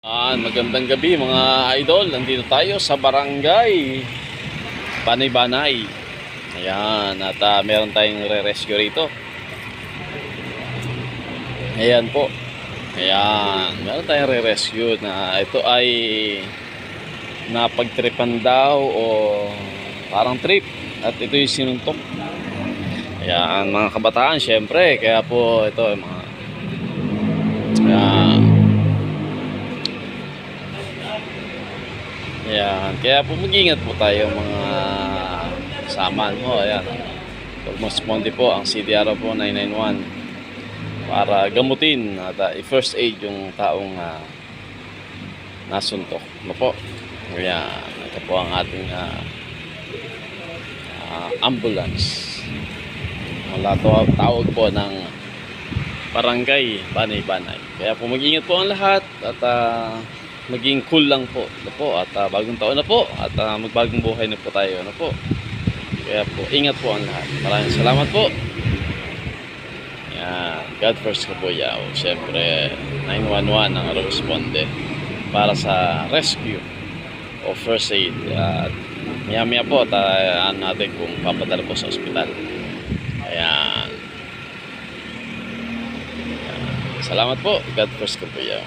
Magandang gabi mga idol. Nandito tayo sa barangay Banay-Banay. Ayan, at meron tayong re-rescue rito. Ayan po. Ayan, meron tayong re-rescue na ito ay napagtripan daw o parang trip. At ito yung sinuntok. Ayan, mga kabataan syempre. Kaya po ito mga Ayan, kaya po mag-ingat po tayo mga samaan mo. Ayan, pag-responde po ang CDR po 991 para gamutin at i-first aid yung taong nasuntok. Ano po? Ayan, ito po ang ating ambulance. Wala to tawag po ng barangay Banay-Banay. Kaya po mag-ingat po ang lahat at maging cool lang po. Ano po? At bagong taon na po at magbagong buhay na po tayo. Ano po? Kaya po ingat po ang lahat. Maraming salamat po. Yan, God first ka po yaw. Siyempre 911 ang responde para sa rescue o first aid. At maya po tayo natin kung papadala po sa ospital. Ayan. Salamat po. God first ka po yaw.